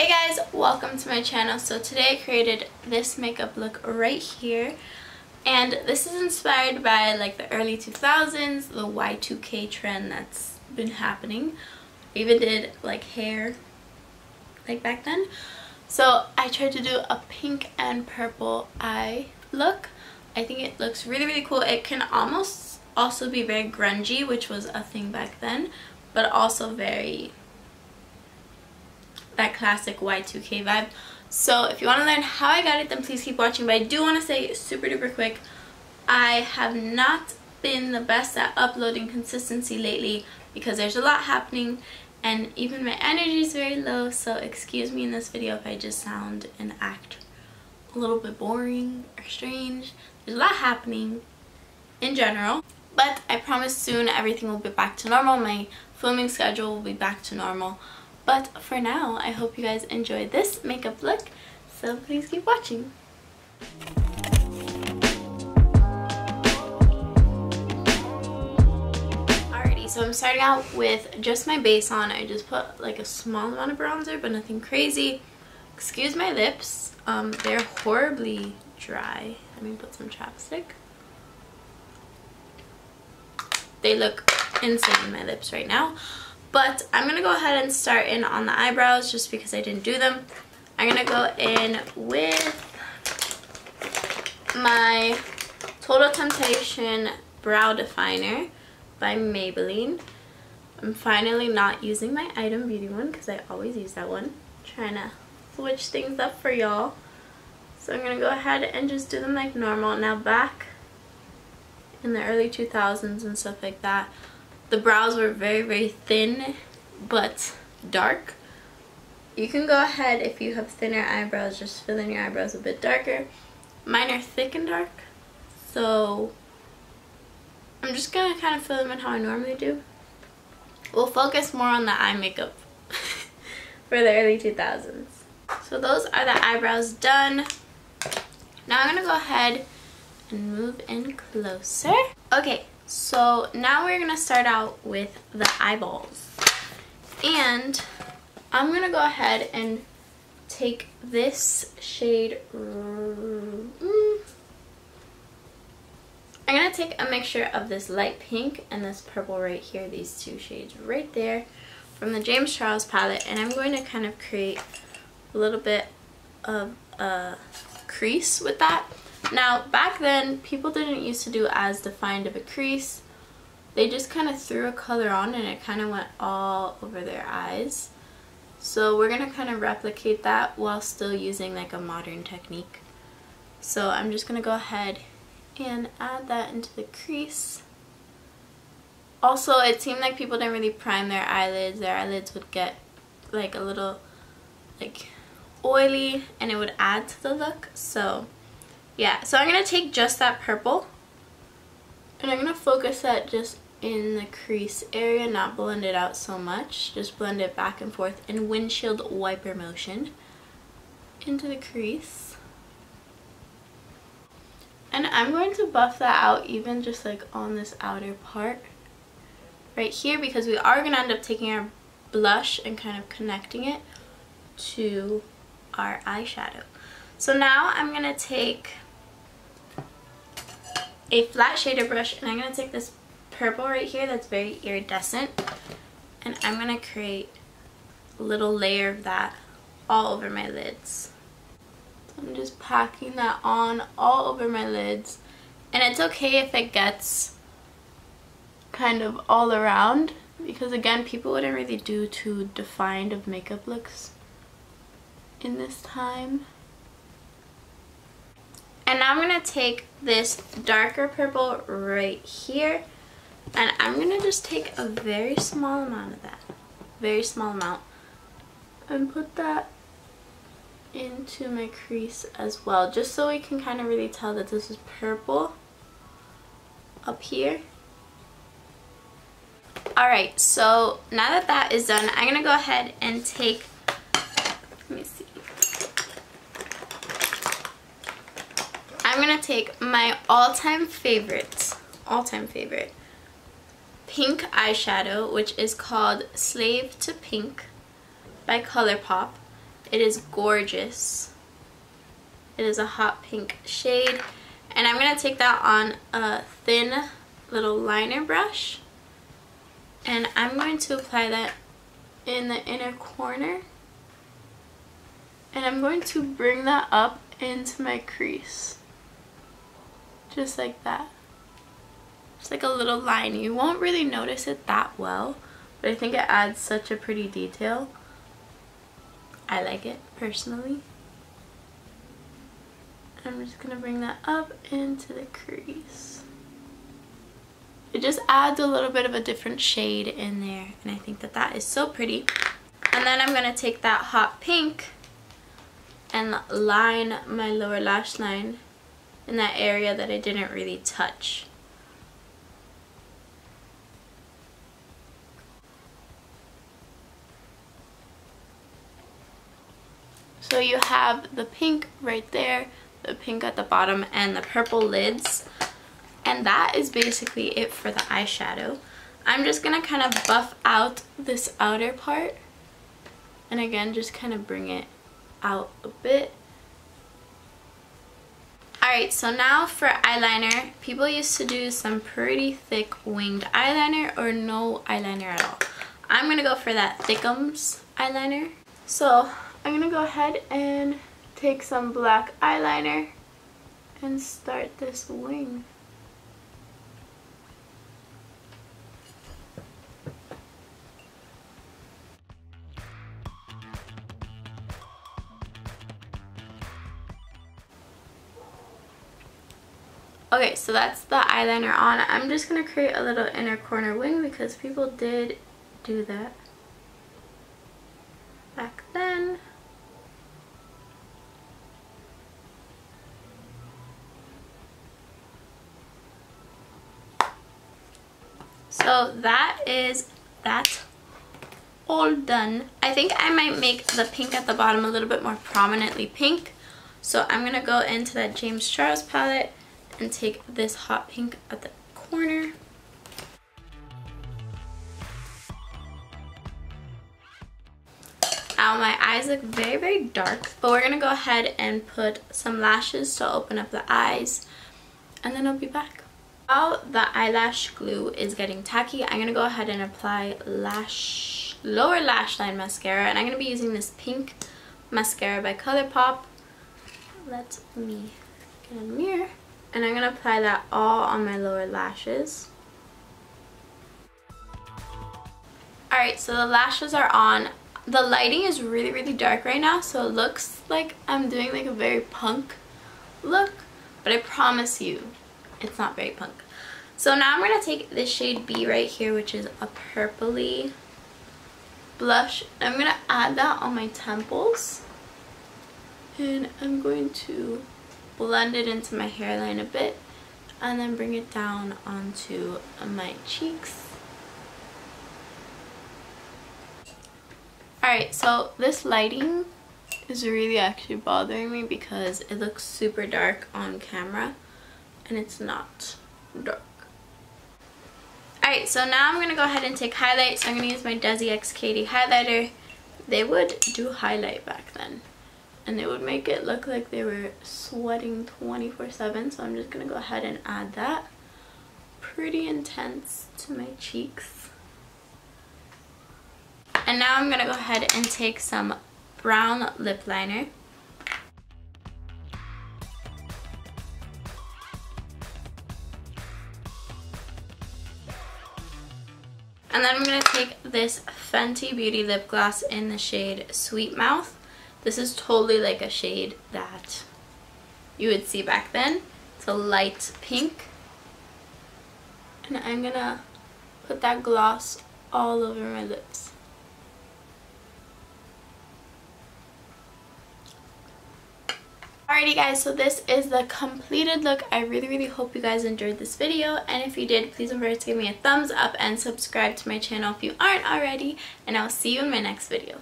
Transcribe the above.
Hey guys, welcome to my channel. So today I created this makeup look right here, and this is inspired by like the early 2000s, the Y2K trend that's been happening. I even did like hair like back then. So I tried to do a pink and purple eye look. I think it looks really cool. It can almost also be very grungy, which was a thing back then, but also very that classic Y2K vibe. So if you want to learn how I got it, then please keep watching. But I do want to say super duper quick, I have not been the best at uploading consistency lately because there's a lot happening and even my energy is very low, so excuse me in this video if I just sound and act a little bit boring or strange. There's a lot happening in general, but I promise soon everything will be back to normal. My filming schedule will be back to normal. But for now, I hope you guys enjoyed this makeup look, so please keep watching. Alrighty, so I'm starting out with just my base on. I just put like a small amount of bronzer, but nothing crazy. Excuse my lips, they're horribly dry. Let me put some chapstick. They look insane, my lips right now. But I'm going to go ahead and start in on the eyebrows just because I didn't do them. I'm going to go in with my Total Temptation Brow Definer by Maybelline. I'm finally not using my Item Beauty one because I always use that one. I'm trying to switch things up for y'all. So I'm going to go ahead and just do them like normal. Now back in the early 2000s and stuff like that, the brows were very thin but dark. You can go ahead, if you have thinner eyebrows, just fill in your eyebrows a bit darker. Mine are thick and dark, so I'm just gonna kind of fill them in how I normally do. We'll focus more on the eye makeup for the early 2000s. So those are the eyebrows done. Now I'm gonna go ahead and move in closer. Okay, so now we're gonna start out with the eyeballs, and I'm gonna go ahead and take this shade. I'm gonna take a mixture of this light pink and this purple right here, these two shades right there from the James Charles palette, and I'm going to kind of create a little bit of a crease with that. Now, back then, people didn't used to do as defined of a crease. They just kind of threw a color on and it kind of went all over their eyes. So we're going to kind of replicate that while still using like a modern technique. So I'm just going to go ahead and add that into the crease. Also, it seemed like people didn't really prime their eyelids. Their eyelids would get like a little like oily and it would add to the look. So yeah, so I'm going to take just that purple and I'm going to focus that just in the crease area, not blend it out so much. Just blend it back and forth in windshield wiper motion into the crease. And I'm going to buff that out even just like on this outer part right here, because we are going to end up taking our blush and kind of connecting it to our eyeshadow. So now I'm going to take a flat shader brush and I'm going to take this purple right here that's very iridescent, and I'm going to create a little layer of that all over my lids. So I'm just packing that on all over my lids, and it's okay if it gets kind of all around because again, people wouldn't really do too defined of makeup looks in this time. And now I'm going to take this darker purple right here and I'm going to just take a very small amount of that, very small amount, and put that into my crease as well, just so we can kind of really tell that this is purple up here. Alright, so now that that is done, I'm going to go ahead and take, let me see. I'm going to take my all-time favorite pink eyeshadow, which is called Slave to Pink by ColourPop. It is gorgeous. It is a hot pink shade. And I'm going to take that on a thin little liner brush. And I'm going to apply that in the inner corner. And I'm going to bring that up into my crease. Just like that. Just like a little line. You won't really notice it that well, but I think it adds such a pretty detail. I like it personally. I'm just going to bring that up into the crease. It just adds a little bit of a different shade in there, and I think that that is so pretty. And then I'm going to take that hot pink and line my lower lash line in that area that I didn't really touch. So you have the pink right there, the pink at the bottom, and the purple lids. And that is basically it for the eyeshadow. I'm just going to kind of buff out this outer part. And again, just kind of bring it out a bit. Alright, so now for eyeliner. People used to do some pretty thick winged eyeliner or no eyeliner at all. I'm going to go for that thickums eyeliner. So I'm going to go ahead and take some black eyeliner and start this wing. Okay, so that's the eyeliner on. I'm just going to create a little inner corner wing because people did do that back then. So that is that all done. I think I might make the pink at the bottom a little bit more prominently pink. So I'm going to go into that James Charles palette and take this hot pink at the corner. Now my eyes look very, very dark, but we're going to go ahead and put some lashes to open up the eyes, and then I'll be back. While the eyelash glue is getting tacky, I'm going to go ahead and apply lower lash line mascara, and I'm going to be using this pink mascara by ColourPop. Let me get a mirror. And I'm going to apply that all on my lower lashes. Alright, so the lashes are on. The lighting is really, really dark right now, so it looks like I'm doing like a very punk look. But I promise you, it's not very punk. So now I'm going to take this shade B right here, which is a purpley blush. I'm going to add that on my temples. And I'm going to blend it into my hairline a bit and then bring it down onto my cheeks. Alright, so this lighting is really actually bothering me because it looks super dark on camera and it's not dark. Alright, so now I'm going to go ahead and take highlight. So I'm going to use my Desi X Katie highlighter. They would do highlight back then, and it would make it look like they were sweating 24/7. So I'm just going to go ahead and add that pretty intense to my cheeks. And now I'm going to go ahead and take some brown lip liner. And then I'm going to take this Fenty Beauty lip gloss in the shade Sweet Mouth. This is totally like a shade that you would see back then. It's a light pink. And I'm going to put that gloss all over my lips. Alrighty guys, so this is the completed look. I really hope you guys enjoyed this video, and if you did, please don't forget to give me a thumbs up and subscribe to my channel if you aren't already, and I'll see you in my next video.